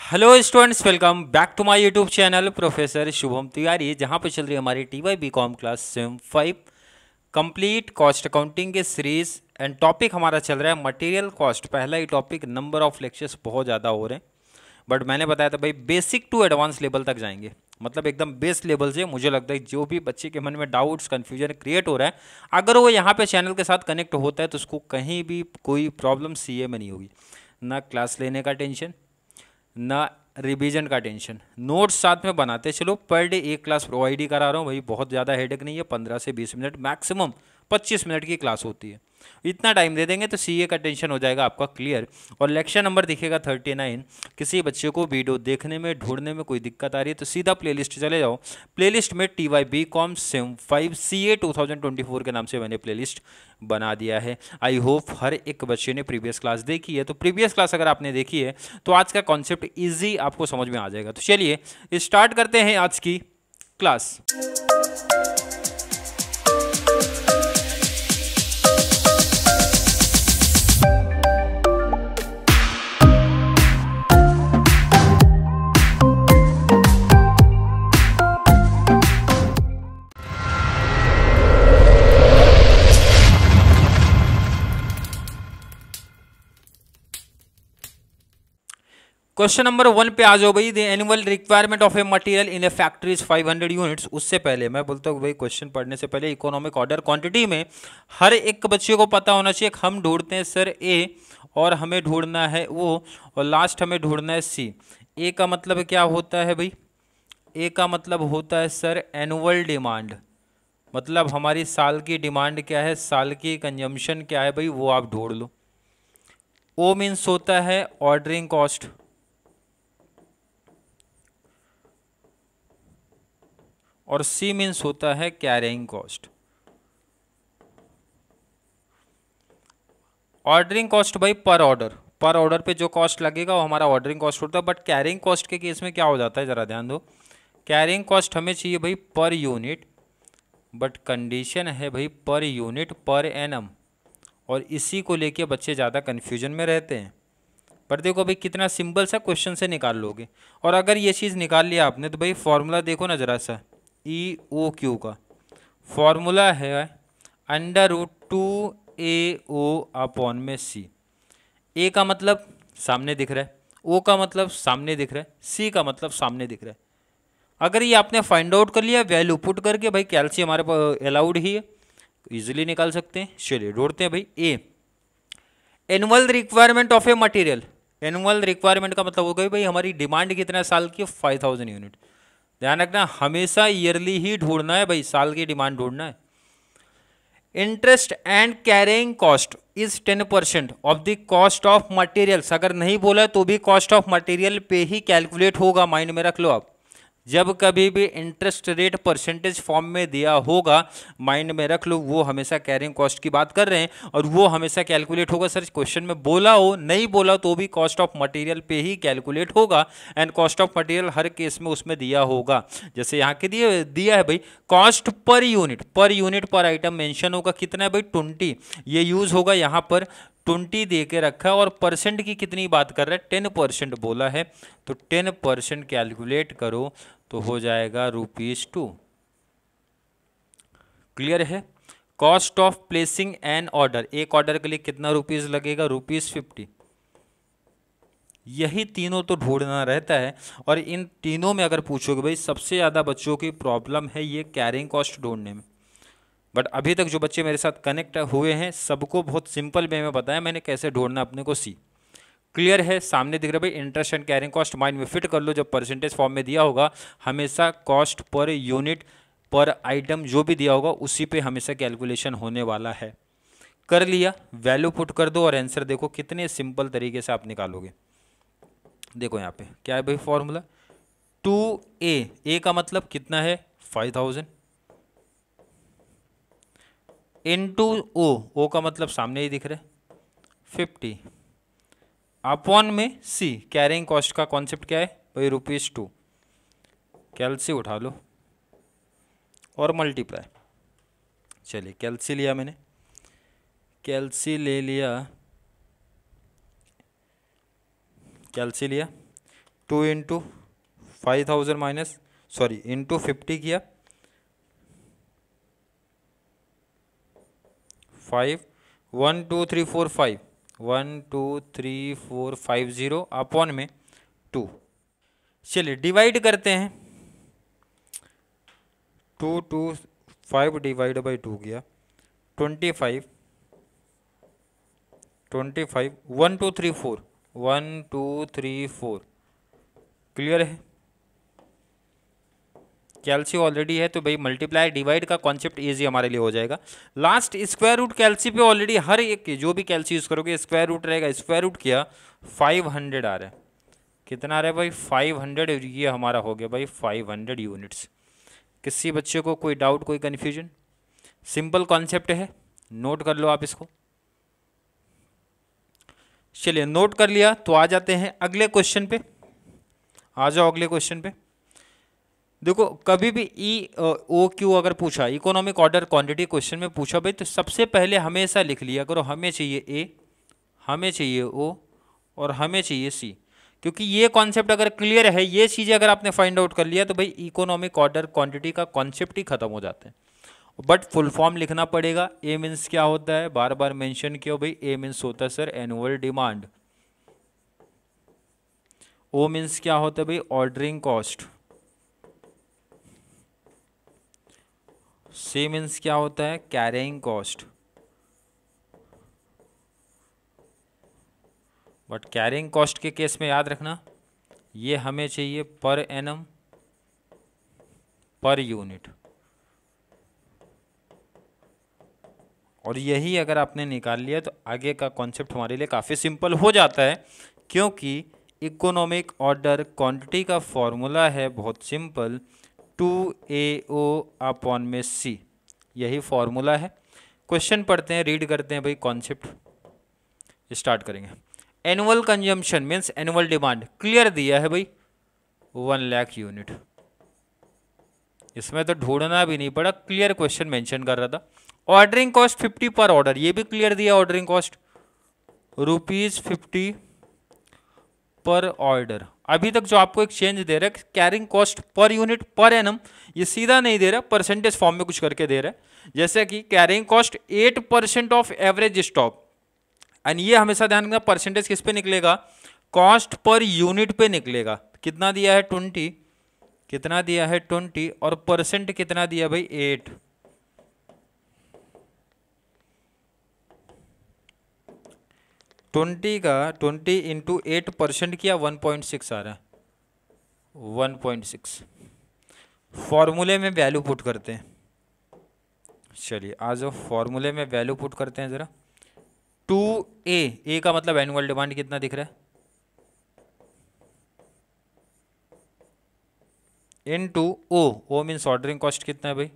Hello students, welcome back to my YouTube channel professor Shubham Tiwari, जहां पे चल रही है हमारी TY BCom class sem 5 complete cost accounting के सीरीज। एंड टॉपिक हमारा चल रहा है मटेरियल कॉस्ट। पहला ही टॉपिक, नंबर ऑफ लेक्चर्स बहुत ज़्यादा हो रहे हैं, बट मैंने बताया था भाई बेसिक टू एडवांस लेवल तक जाएंगे, मतलब एकदम बेस लेवल से। मुझे लगता है जो भी बच्चे के मन में डाउट्स कन्फ्यूजन क्रिएट हो रहा है, अगर वो यहाँ पे चैनल के साथ कनेक्ट होता है तो उसको कहीं भी कोई प्रॉब्लम CA में नहीं होगी। ना क्लास लेने का टेंशन, ना रिवीजन का टेंशन, नोट्स साथ में बनाते चलो। पर डे एक क्लास प्रोवाइड ही करा रहा हूँ भाई, बहुत ज़्यादा हेडेक नहीं है। 15 से 20 मिनट, मैक्सिमम 25 मिनट की क्लास होती है। इतना टाइम दे देंगे तो CA का टेंशन हो जाएगा आपका क्लियर। और लेक्चर नंबर दिखेगा 39। किसी बच्चे को वीडियो देखने में ढूंढने में कोई दिक्कत आ रही है तो सीधा प्लेलिस्ट चले जाओ। प्लेलिस्ट में TY BCom सेम 5 CA 2024 के नाम से मैंने प्लेलिस्ट बना दिया है। आई होप हर एक बच्चे ने प्रीवियस क्लास देखी है। तो प्रीवियस क्लास अगर आपने देखी है तो आज का कॉन्सेप्ट इजी आपको समझ में आ जाएगा। तो चलिए स्टार्ट करते हैं आज की क्लास। क्वेश्चन नंबर 1 पे आ जाओ भाई। The annual requirement of a material in A factory is 500 units. उससे पहले मैं बोलता हूँ भाई, क्वेश्चन पढ़ने से पहले इकोनॉमिक ऑर्डर क्वांटिटी में हर एक बच्चे को पता होना चाहिए। हम ढूंढते हैं सर A और हमें ढूंढना है O और लास्ट हमें ढूंढना है C। A का मतलब क्या होता है भाई? A का मतलब होता है सर एनुअल डिमांड, मतलब हमारी साल की डिमांड क्या है, साल की कंजम्पशन क्या है भाई, वो आप ढूंढ लो। O मीन्स होता है ऑर्डरिंग कॉस्ट और C मीन्स होता है कैरिंग कॉस्ट। ऑर्डरिंग कॉस्ट भाई पर ऑर्डर पे जो कॉस्ट लगेगा वो हमारा ऑर्डरिंग कॉस्ट होता है। बट कैरिंग कॉस्ट के केस में क्या हो जाता है, जरा ध्यान दो। कैरिंग कॉस्ट हमें चाहिए भाई पर यूनिट, बट कंडीशन है भाई पर यूनिट पर एनम, और इसी को लेके बच्चे ज़्यादा कन्फ्यूजन में रहते हैं। पर देखो भाई कितना सिंपल सा क्वेश्चन से निकाल लोगे। और अगर ये चीज़ निकाल लिया आपने तो भाई फॉर्मूला देखो ना जरा सा। EOQ का फॉर्मूला है √2AO अपॉन में C। A का मतलब सामने दिख रहा है, O का मतलब सामने दिख रहा है, C का मतलब सामने दिख रहा है। अगर ये आपने फाइंड आउट कर लिया वैल्यू पुट करके, भाई कैल्सी हमारे पास अलाउड ही है, इजीली निकाल सकते हैं। चलिए ढूंढते हैं भाई A। Annual requirement of a material. Annual requirement का मतलब हो गई भाई हमारी डिमांड कितना साल की, 5000 यूनिट। ध्यान रखना हमेशा ईयरली ही ढूंढना है भाई, साल की डिमांड ढूंढना है। Interest and carrying cost is 10% of the cost of materials. अगर नहीं बोला तो भी कॉस्ट ऑफ मटेरियल पे ही कैलकुलेट होगा, माइंड में रख लो आप। जब कभी भी इंटरेस्ट रेट परसेंटेज फॉर्म में दिया होगा, माइंड में रख लो, वो हमेशा कैरिंग कॉस्ट की बात कर रहे हैं और वो हमेशा कैलकुलेट होगा। सर क्वेश्चन में बोला हो नहीं बोला तो भी कॉस्ट ऑफ मटेरियल पे ही कैलकुलेट होगा। And cost of material her case में उसमें दिया होगा। जैसे यहाँ के दिया है भाई कॉस्ट पर यूनिट पर आइटम मेंशन होगा, कितना है भाई 20। ये यूज होगा यहाँ पर 20 दे के रखा है, और परसेंट की कितनी बात कर रहा है, 10% बोला है, तो 10% कैलकुलेट करो तो हो जाएगा ₹2। क्लियर है? Cost of placing an order, एक ऑर्डर के लिए कितना रुपीज लगेगा, ₹50। यही तीनों तो ढूंढना रहता है। और इन तीनों में अगर पूछोगे भाई सबसे ज़्यादा बच्चों की प्रॉब्लम है ये कैरिंग कॉस्ट ढूंढने में। बट अभी तक जो बच्चे मेरे साथ कनेक्ट हुए हैं सबको बहुत सिंपल वे में बताया मैंने कैसे ढूंढना अपने को C। क्लियर है? सामने दिख रहा है भाई interest and carrying cost, mind में फिट कर लो। जब परसेंटेज फॉर्म में दिया होगा हमेशा कॉस्ट पर यूनिट पर आइटम जो भी दिया होगा उसी पे हमेशा कैलकुलेशन होने वाला है। कर लिया, वैल्यू पुट कर दो और आंसर देखो कितने सिंपल तरीके से आप निकालोगे। देखो यहाँ पे क्या है भाई फॉर्मूला 2A का मतलब कितना है 5000 इनटू O का मतलब सामने ही दिख रहा है 50 अपॉन में C। कैरिंग कॉस्ट का कॉन्सेप्ट क्या है भाई ₹2। कैलसी उठा लो और मल्टीप्लाई। चलिए कैलसी लिया मैंने, कैलसी ले लिया, कैलसी लिया 2 इंटू 5000 माइनस इंटू 50 किया 5 1 2 3 4 5 1 2 3 4 5 0 अपॉन में 2। चलिए डिवाइड करते हैं। 2 2 5 डिवाइड बाई 2 किया 25 25 1 2 3 4 1 2 3 4। क्लियर है? कैल्सी ऑलरेडी है तो भाई मल्टीप्लाई डिवाइड का कॉन्सेप्ट इजी हमारे लिए हो जाएगा। लास्ट स्क्वायर रूट कैल्सी पे ऑलरेडी हर एक की जो भी कैल्सी यूज करोगे स्क्वायर रूट रहेगा। स्क्वायर रूट किया 500 आ रहा है। कितना आ रहा है भाई? 500। ये हमारा हो गया भाई 500 यूनिट्स। किसी बच्चे को कोई डाउट, कोई कन्फ्यूजन? सिंपल कॉन्सेप्ट है, नोट कर लो आप इसको। चलिए नोट कर लिया तो आ जाते हैं अगले क्वेश्चन पे। आ जाओ अगले क्वेश्चन पे। देखो कभी भी ओ क्यू अगर पूछा, इकोनॉमिक ऑर्डर क्वांटिटी क्वेश्चन में पूछा भाई, तो सबसे पहले हमेशा लिख लिया करो हमें चाहिए ए, हमें चाहिए ओ और हमें चाहिए सी। क्योंकि ये कॉन्सेप्ट अगर क्लियर है, ये चीज़ें अगर आपने फाइंड आउट कर लिया तो भाई इकोनॉमिक ऑर्डर क्वांटिटी का कॉन्सेप्ट ही खत्म हो जाता है। बट फुल फॉर्म लिखना पड़ेगा। ए मीन्स क्या होता है, बार बार मेंशन किया भाई। ए मीन्स होता है sir annual demand. O means क्या होता है भाई? Ordering cost. सी मीन्स क्या होता है? Carrying cost. But carrying cost के केस में याद रखना ये हमें चाहिए पर एनम, पर यूनिट। और यही अगर आपने निकाल लिया तो आगे का कॉन्सेप्ट हमारे लिए काफ़ी सिंपल हो जाता है। क्योंकि इकोनॉमिक ऑर्डर क्वांटिटी का फॉर्मूला है बहुत सिंपल, 2AO अपॉन में C। यही फॉर्मूला है। क्वेश्चन पढ़ते हैं, रीड करते हैं भाई। कॉन्सेप्ट स्टार्ट करेंगे। Annual consumption means annual demand clear दिया है भाई 1 लाख यूनिट। इसमें तो ढूंढना भी नहीं पड़ा, क्लियर क्वेश्चन मेंशन कर रहा था। ऑर्डरिंग कॉस्ट 50 पर ऑर्डर, ये भी क्लियर दिया। ऑर्डरिंग कॉस्ट ₹50 पर ऑर्डर। अभी तक जो आपको एक चेंज दे रहा है carrying cost per unit per annum, ये सीधा नहीं दे रहा, परसेंटेज फॉर्म में कुछ करके दे रहा है। जैसे कि carrying cost 8% of average stock. And ये हमेशा ध्यान रखना परसेंटेज किस पे निकलेगा? कॉस्ट पर यूनिट पे निकलेगा। कितना दिया है? 20। कितना दिया है? 20। और परसेंट कितना दिया भाई? 8। का 20 इंटू 8% किया 1.6 आ रहा है। 1.6 फॉर्मूले में वैल्यू पुट करते हैं। चलिए आ जाओ फॉर्मूले में वैल्यू पुट करते हैं जरा। 2A का मतलब एनुअल डिमांड कितना दिख रहा है? Into O means ordering cost कितना है भाई?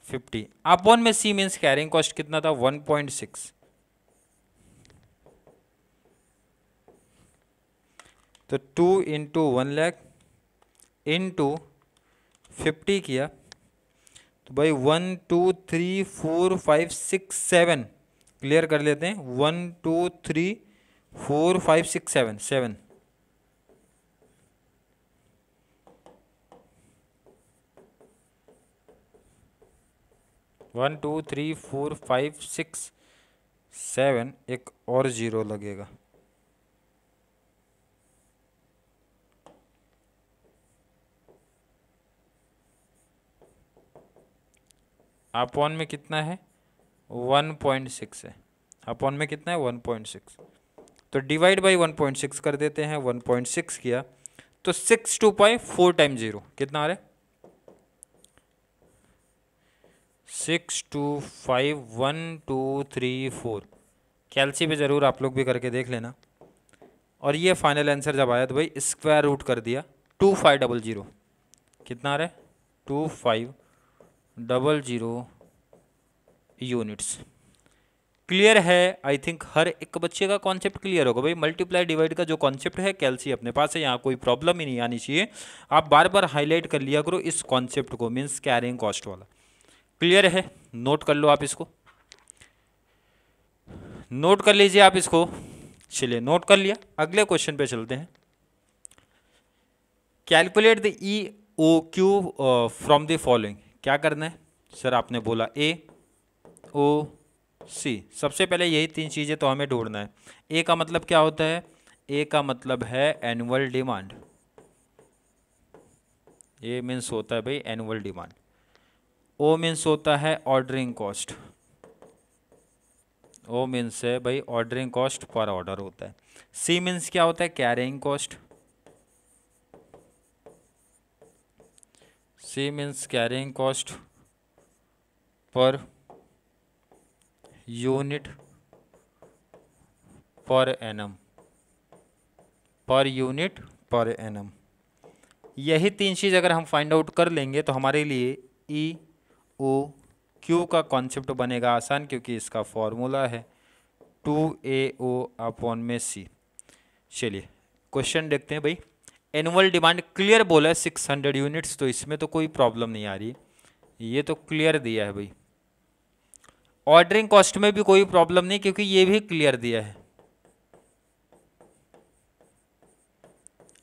50 अपॉन में C मीन्स कैरिंग कॉस्ट कितना था? 1.6। तो 2 इंटू 1 लाख इंटू 50 किया तो भाई 1 2 3 4 5 6 7 क्लियर कर लेते हैं। 1 2 3 4 5 6 7 7। वन टू थ्री फोर 5 6 7 एक और जीरो लगेगा। अपॉन में कितना है? 1.6 है। अपॉन में कितना है? 1.6। तो डिवाइड बाई 1.6 कर देते हैं। 1.6 किया तो 6 2 पाई 4 टाइम 0 कितना आ रहा है? 6 2 5 1 2 3 4। कैल्सी पे ज़रूर आप लोग भी करके देख लेना। और ये फाइनल आंसर जब आया तो भाई स्क्वायर रूट कर दिया 2500। कितना आ रहा है? 2500 यूनिट्स। क्लियर है? आई थिंक हर एक बच्चे का कॉन्सेप्ट क्लियर होगा भाई। मल्टीप्लाई डिवाइड का जो कॉन्सेप्ट है कैल्सी अपने पास है, यहाँ कोई प्रॉब्लम ही नहीं आनी चाहिए। आप बार बार हाईलाइट कर लिया करो इस कॉन्सेप्ट को, मीन्स कैरिंग कॉस्ट वाला। क्लियर है? नोट कर लो आप इसको, नोट कर लीजिए आप इसको। चलिए नोट कर लिया, अगले क्वेश्चन पे चलते हैं। Calculate the E O Q from the following. क्या करना है सर? आपने बोला ए ओ सी, सबसे पहले यही तीन चीज़ें तो हमें ढूंढना है। ए का मतलब क्या होता है? ए का मतलब है एनुअल डिमांड। ए मीन्स होता है भाई एनुअल डिमांड। ओ मीन्स होता है ऑर्डरिंग कॉस्ट। ओ मीन्स है भाई ऑर्डरिंग कॉस्ट पर ऑर्डर होता है। सी मीन्स क्या होता है? Carrying cost. C means carrying cost per unit per annum. Per unit per annum. यही तीन चीज़ अगर हम फाइंड आउट कर लेंगे तो हमारे लिए ई ओ क्यू का कॉन्सेप्ट बनेगा आसान, क्योंकि इसका फॉर्मूला है 2AO अपॉन में सी। चलिए क्वेश्चन देखते हैं भाई। एनुअल डिमांड क्लियर बोला है 600 यूनिट्स, तो इसमें तो कोई प्रॉब्लम नहीं आ रही, ये तो क्लियर दिया है भाई। ऑर्डरिंग कॉस्ट में भी कोई प्रॉब्लम नहीं, क्योंकि ये भी क्लियर दिया है।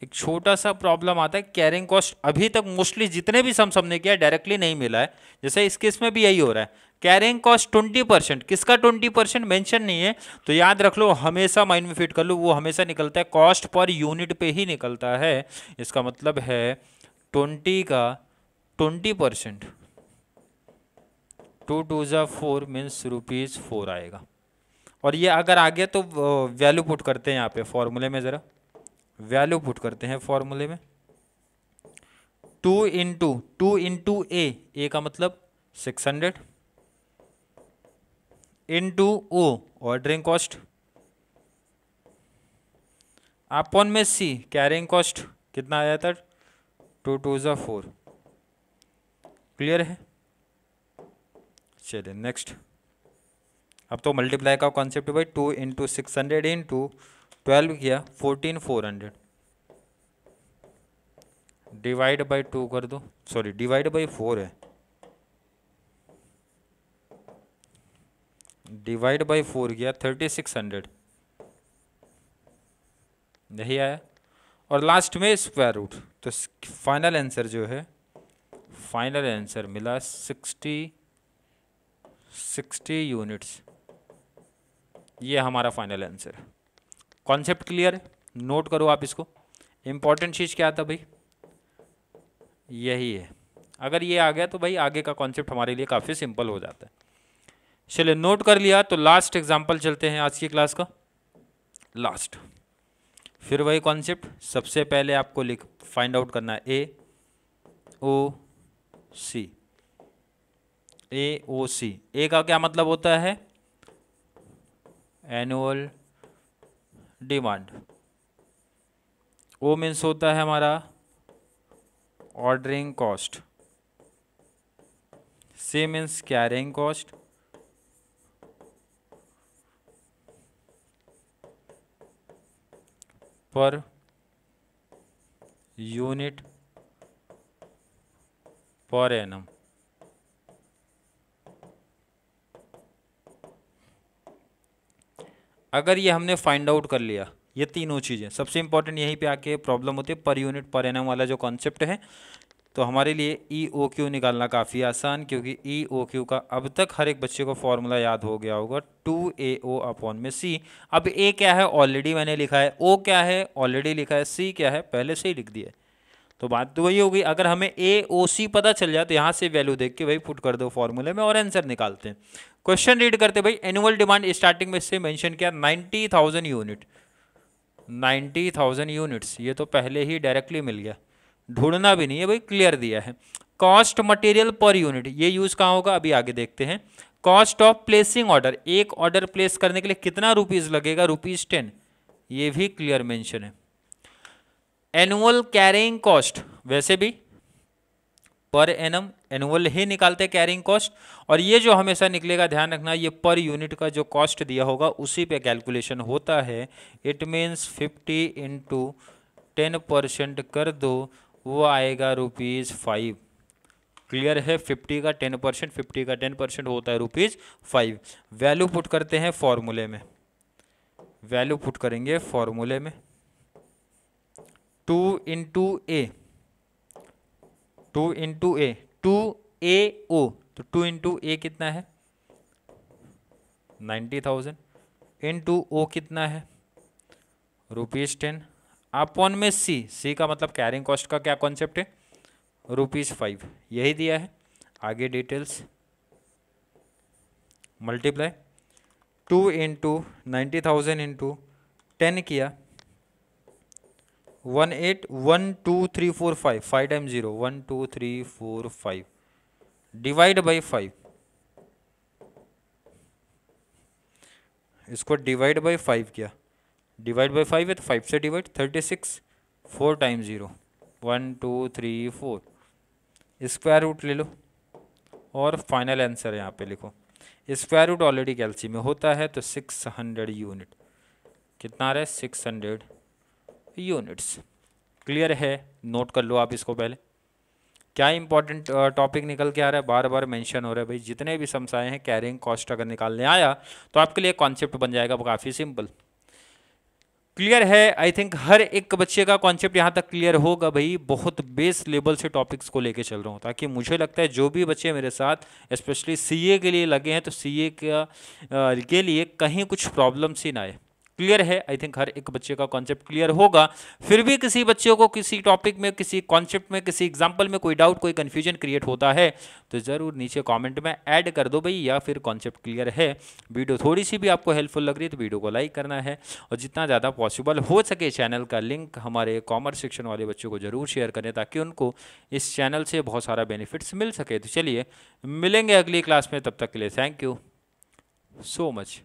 एक छोटा सा प्रॉब्लम आता है कैरिंग कॉस्ट। अभी तक मोस्टली जितने भी सम ने किया डायरेक्टली नहीं मिला है, जैसे इस केस में भी यही हो रहा है। कैरिंग कॉस्ट 20%, किसका 20% मेंशन नहीं है, तो याद रख लो, हमेशा माइंड में फिट कर लो, वो हमेशा निकलता है कॉस्ट पर यूनिट पे ही निकलता है। इसका मतलब है 20 का 20%, 2 2 जा 4 मीन्स ₹4 आएगा। और ये अगर आ गया तो वैल्यू पुट करते हैं यहाँ पे फॉर्मूले में, ज़रा वैल्यू पुट करते हैं फॉर्मूले में। 2 इंटू ए का मतलब 600 into O ordering cost upon में सी कैरिंग कॉस्ट। कितना आया था? 2 2 जा 4। क्लियर है? चलिए नेक्स्ट। अब तो मल्टीप्लाई का कॉन्सेप्ट है भाई। 2 इंटू 600 इंटू 12 किया 14,400 डिवाइड बाई 2 कर दो, सॉरी डिवाइड बाई 4 है, डिवाइड बाई 4 किया 3600, यही आया। और लास्ट में स्क्वायर रूट, तो फाइनल आंसर जो है, फाइनल आंसर मिला 60 यूनिट्स। ये हमारा फाइनल आंसर है। कॉन्सेप्ट क्लियर है? नोट करो आप इसको। इंपॉर्टेंट चीज़ क्या था भाई? यही है। अगर ये आ गया तो भाई आगे का कॉन्सेप्ट हमारे लिए काफ़ी सिंपल हो जाता है। चलिए नोट कर लिया, तो लास्ट एग्जांपल चलते हैं आज की क्लास का। लास्ट फिर वही कॉन्सेप्ट। सबसे पहले आपको फाइंड आउट करना है ए ओ सी। ए ओ सी, ए का क्या मतलब होता है? Annual demand. ओ मीन्स होता है हमारा ordering cost. C means carrying cost. Per unit per annum. अगर ये हमने फाइंड आउट कर लिया, ये तीनों चीज़ें, सबसे इंपॉर्टेंट यहीं पे आके प्रॉब्लम होती है पर यूनिट पर एनम वाला जो कॉन्सेप्ट है, तो हमारे लिए ई ओ क्यू निकालना काफ़ी आसान, क्योंकि ई ओ क्यू का अब तक हर एक बच्चे को फॉर्मूला याद हो गया होगा 2AO अपॉन में सी। अब ए क्या है ऑलरेडी मैंने लिखा है, ओ क्या है ऑलरेडी लिखा है, सी क्या है पहले से ही लिख दिया है। तो बात तो वही होगी। अगर हमें ए ओ सी पता चल जाए तो यहाँ से वैल्यू देख के भाई पुट कर दो फॉर्मूले में और आंसर निकालते हैं। क्वेश्चन रीड करते भाई। एनुअल डिमांड स्टार्टिंग में से मेंशन किया 90,000 यूनिट, 90,000 यूनिट्स, ये तो पहले ही डायरेक्टली मिल गया, ढूंढना भी नहीं है भाई, क्लियर दिया है। कॉस्ट मटेरियल पर यूनिट, ये यूज कहाँ होगा अभी आगे देखते हैं। कॉस्ट ऑफ प्लेसिंग ऑर्डर, एक ऑर्डर प्लेस करने के लिए कितना रुपीज लगेगा? ₹10, ये भी क्लियर मेंशन है। एनुअल कैरिंग कॉस्ट, वैसे भी पर एनम एनुअल ही निकालते कैरिंग कॉस्ट, और ये जो हमेशा निकलेगा ध्यान रखना, ये पर यूनिट का जो कॉस्ट दिया होगा उसी पे कैलकुलेशन होता है। इट मीन्स 50 इंटू 10% कर दो, वो आएगा ₹5। क्लियर है? 50 का 10%, 50 का 10% होता है ₹5। वैल्यू पुट करते हैं फॉर्मूले में, वैल्यू पुट करेंगे फॉर्मूले में। 2 इंटू ए, 2 इंटू ए, 2AO, तो 2 इंटू ए कितना है 90,000, इंटू ओ कितना है ₹10 अपॉन में सी का मतलब कैरिंग कॉस्ट का क्या कॉन्सेप्ट है ₹5, यही दिया है। आगे डिटेल्स मल्टीप्लाई 2 इंटू 90,000 इंटू 10 किया 18 1 2 3 4 5 5 टाइम 0 1 2 3 4 5 डिवाइड बाई 5, इसको डिवाइड बाई 5 किया, डिवाइड बाई 5 है तो 5 से डिवाइड 36, 4 टाइम 0 1 2 3 4, स्क्वायर रूट ले लो और फाइनल आंसर यहाँ पे लिखो। स्क्वायर रूट ऑलरेडी कैलसी में होता है तो 600 यूनिट, कितना आ रहा है 600 यूनिट्स। क्लियर है, नोट कर लो आप इसको पहले। क्या इंपॉर्टेंट टॉपिक निकल के आ रहा है, बार बार मेंशन हो रहा है भाई, जितने भी सम्स आए हैं कैरिंग कॉस्ट अगर निकालने आया तो आपके लिए कॉन्सेप्ट बन जाएगा काफ़ी सिंपल। क्लियर है, आई थिंक हर एक बच्चे का कॉन्सेप्ट यहाँ तक क्लियर होगा भाई। बहुत बेस लेवल से टॉपिक्स को लेके चल रहा हूँ ताकि मुझे लगता है जो भी बच्चे मेरे साथ स्पेशली सीए के लिए लगे हैं तो सीए के लिए कहीं कुछ प्रॉब्लम्स ही ना आए। क्लियर है, आई थिंक हर एक बच्चे का कॉन्सेप्ट क्लियर होगा। फिर भी किसी बच्चे को किसी टॉपिक में, किसी कॉन्सेप्ट में, किसी एग्जाम्पल में कोई डाउट, कोई कन्फ्यूजन क्रिएट होता है तो ज़रूर नीचे कमेंट में ऐड कर दो भाई, या फिर कॉन्सेप्ट क्लियर है, वीडियो थोड़ी सी भी आपको हेल्पफुल लग रही है तो वीडियो को लाइक करना है और जितना ज़्यादा पॉसिबल हो सके चैनल का लिंक हमारे कॉमर्स सेक्शन वाले बच्चों को ज़रूर शेयर करें ताकि उनको इस चैनल से बहुत सारा बेनिफिट्स मिल सके। तो चलिए मिलेंगे अगली क्लास में, तब तक के लिए थैंक यू सो मच।